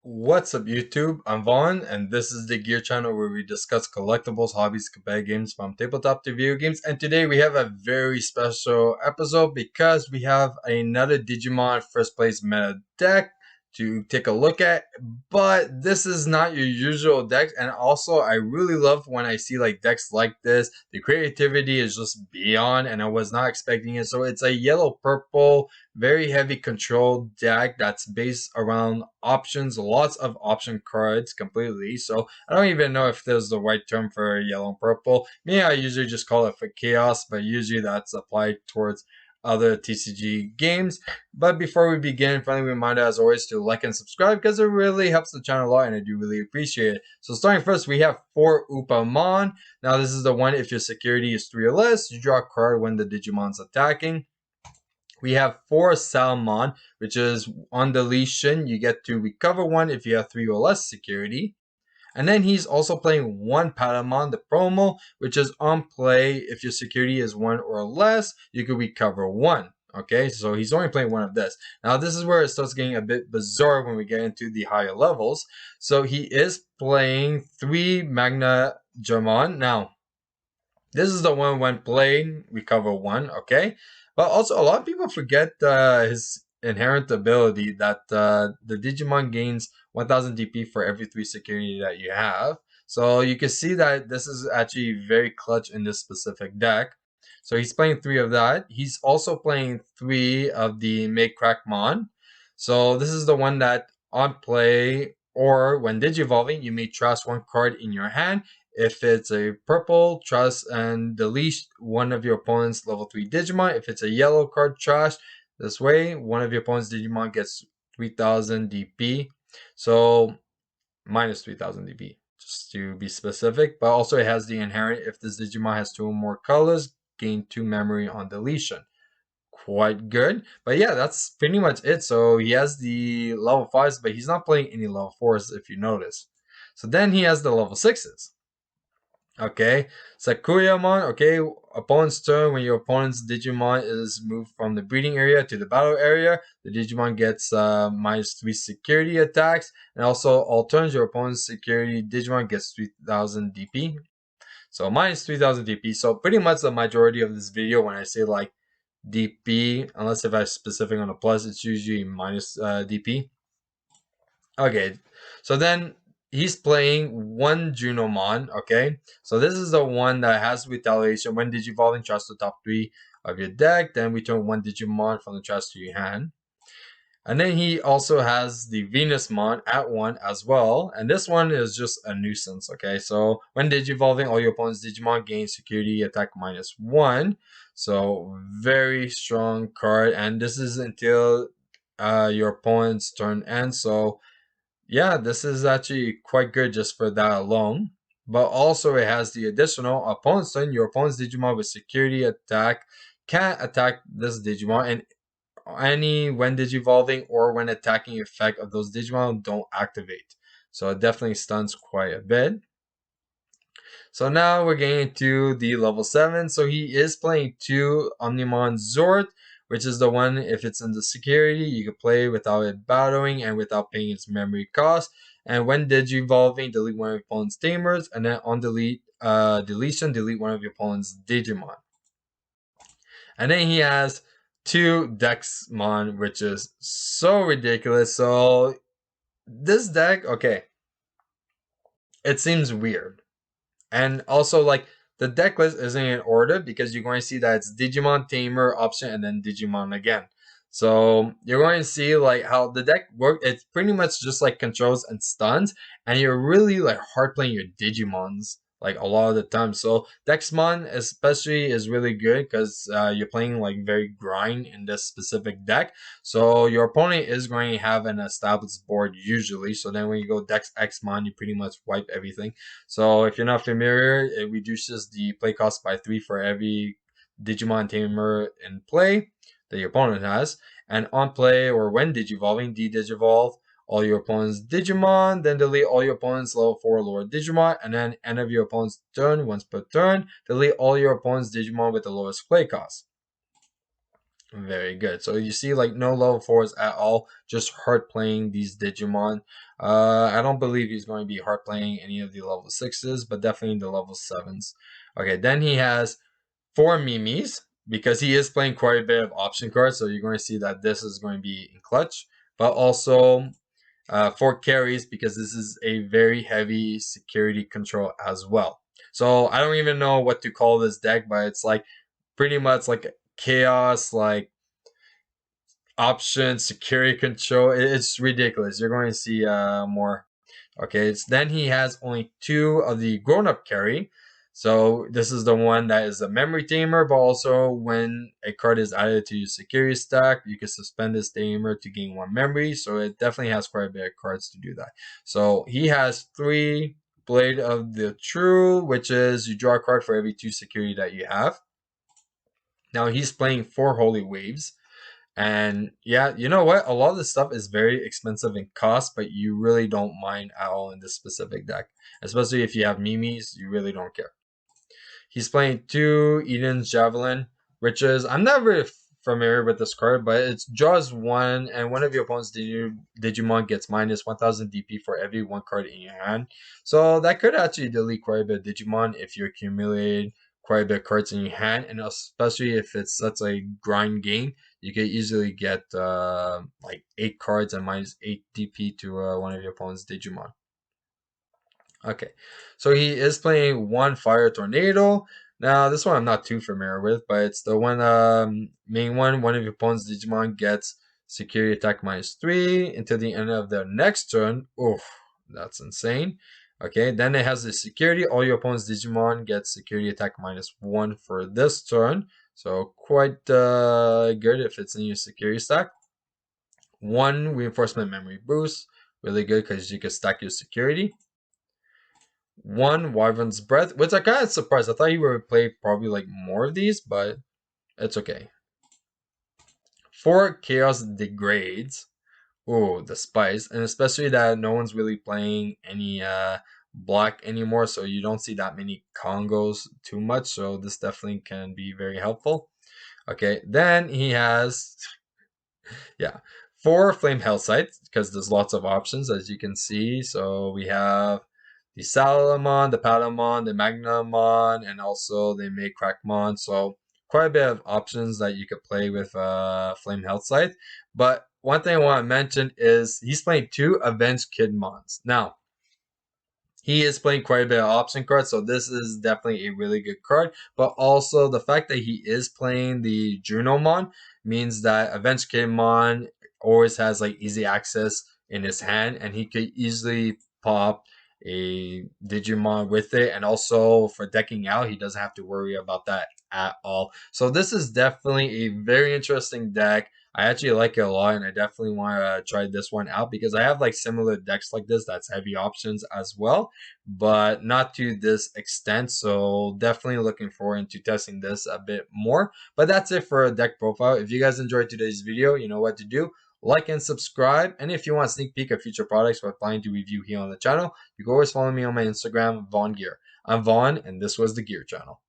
What's up YouTube? I'm Vaughn and this is the Gear channel where we discuss collectibles, hobbies, competitive games from tabletop to video games. And today we have a very special episode because we have another Digimon first place meta deck to take a look at. But this is not your usual deck, and also I really love when I see like decks like this. The creativity is just beyond and I was not expecting it. So it's a yellow purple very heavy control deck that's based around options, lots of option cards completely. So I don't even know if there's the right term for yellow and purple. Me, I usually just call it for chaos, but usually that's applied towards other TCG games. But before we begin, friendly reminder as always to like and subscribe because it really helps the channel a lot and I do really appreciate it. So starting first, we have 4 Upamon. Now this is the one if your security is 3 or less, you draw a card when the Digimon's attacking. We have 4 Salmon, which is on deletion. You get to recover 1 if you have 3 or less security. And then he's also playing 1 Patamon, the promo, which is on play. If your security is 1 or less, you can recover 1. Okay, so he's only playing 1 of this. Now, this is where it starts getting a bit bizarre when we get into the higher levels. So he is playing 3 Magna German. Now, this is the one when playing, recover 1, okay? But also, a lot of people forget his inherent ability that the Digimon gains 1000 DP for every 3 security that you have. So you can see that this is actually very clutch in this specific deck. So he's playing 3 of that. He's also playing 3 of the Make Crackmon. So this is the one that on play or when Digivolving, you may trust 1 card in your hand. If it's a purple, trust and delete one of your opponent's level 3 Digimon. If it's a yellow card, trash. This way, one of your opponent's Digimon gets 3000 DP. So, minus 3000 DP, just to be specific. But also, it has the inherent, if this Digimon has 2 or more colors, gain 2 memory on deletion. Quite good. But yeah, that's pretty much it. So, he has the level 5s, but he's not playing any level 4s, if you notice. So, then he has the level 6s. Okay, Sakuyamon. Okay, opponent's turn. When your opponent's Digimon is moved from the breeding area to the battle area, the Digimon gets minus 3 security attacks. And also, all turns, your opponent's security Digimon gets 3000 DP. So, minus 3000 DP. So, pretty much the majority of this video, when I say like DP, unless if I'm specific on a plus, it's usually minus DP. Okay, so then he's playing 1 Junomon, okay? So this is the one that has retaliation. When Digivolving, trust the top 3 of your deck, then return 1 Digimon from the trust to your hand. And then he also has the Venusmon at 1 as well. And this one is just a nuisance, okay? So when Digivolving, all your opponent's Digimon gain security attack minus 1. So very strong card. And this is until your opponent's turn ends. So yeah, this is actually quite good just for that alone. But also it has the additional opponent's turn. Your opponent's Digimon with security attack can't attack this Digimon, and any when Digivolving or when attacking effect of those Digimon don't activate. So it definitely stuns quite a bit. So now we're getting into the level 7. So he is playing 2 Omnimon Zord, which is the one, if it's in the security, you can play without it battling and without paying its memory cost. And when Digivolving, delete one of your opponent's Tamers, and then on deletion, delete one of your opponent's Digimon. And then he has 2 Dexmon, which is so ridiculous. So this deck, okay, it seems weird. And also, like, the deck list isn't in order because you're going to see that it's Digimon Tamer option and then Digimon again. So you're going to see like how the deck works. It's pretty much just like controls and stuns, and you're really like hard playing your Digimons like a lot of the time. So Dexmon especially is really good because you're playing like very grind in this specific deck. So your opponent is going to have an established board usually. So then when you go Dex Xmon, you pretty much wipe everything. So if you're not familiar, it reduces the play cost by 3 for every Digimon Tamer in play that your opponent has. And on play or when Digivolving, de-Digivolve all your opponent's Digimon, then delete all your opponent's level 4 lower Digimon, and then end of your opponent's turn, once per turn, delete all your opponent's Digimon with the lowest play cost. Very good. So you see, like, no level 4s at all. Just hard playing these Digimon. I don't believe he's going to be hard playing any of the level 6s, but definitely the level 7s. Okay, then he has 4 Mimis because he is playing quite a bit of option cards. So you're going to see that this is going to be in clutch, but also 4 carries because this is a very heavy security control as well. So I don't even know what to call this deck, but it's like pretty much like chaos, like option security control. It's ridiculous. You're going to see more. Okay, then he has only 2 of the grown-up carry. So this is the one that is a memory tamer, but also when a card is added to your security stack, you can suspend this tamer to gain 1 memory. So it definitely has quite a bit of cards to do that. So he has 3 Blade of the True, which is you draw a card for every 2 security that you have. Now he's playing 4 Holy Waves. And yeah, you know what? A lot of this stuff is very expensive in cost, but you really don't mind at all in this specific deck. Especially if you have Mimis, you really don't care. He's playing 2 Eden's Javelin, which is, I'm not very familiar with this card, but it's draws 1, and one of your opponent's Digimon gets minus 1000 DP for every 1 card in your hand. So that could actually delete quite a bit of Digimon if you accumulate quite a bit of cards in your hand, and especially if it's such a grind game, you can easily get like 8 cards and minus 8 DP to one of your opponent's Digimon. Okay, so he is playing 1 Fire Tornado. Now, this one I'm not too familiar with, but it's the one main one. One of your opponent's Digimon gets security attack minus 3 until the end of their next turn. Oof, that's insane. Okay, then it has the security. All your opponent's Digimon get security attack minus 1 for this turn. So quite good if it's in your security stack. 1 reinforcement memory boost. Really good because you can stack your security. 1 Wyvern's Breath, which I kind of surprised. I thought you would play probably like more of these, but it's okay. 4 Chaos Degrades. Oh, the spice. And especially that no one's really playing any black anymore, so you don't see that many Congos too much, so this definitely can be very helpful. Okay, then he has yeah, 4 Flame Hell Sites, because there's lots of options, as you can see. So we have the Salamon, the Patamon, the Magnamon, and also the May Crackmon. So quite a bit of options that you could play with Flame Hell Site. But one thing I want to mention is he's playing 2 Avenged Kidmons. Now, he is playing quite a bit of option cards, so this is definitely a really good card. But also the fact that he is playing the Junomon means that Avenged Kidmon always has like easy access in his hand, and he could easily pop a Digimon with it. And also for decking out, he doesn't have to worry about that at all. So this is definitely a very interesting deck. I actually like it a lot, and I definitely want to try this one out because I have like similar decks like this that's heavy options as well, but not to this extent. So definitely looking forward to testing this a bit more. But that's it for a deck profile. If you guys enjoyed today's video, you know what to do. Like and subscribe. And if you want a sneak peek of future products we're planning to review here on the channel, you can always follow me on my Instagram, VaughnGear. I'm Vaughn, and this was the Gear Channel.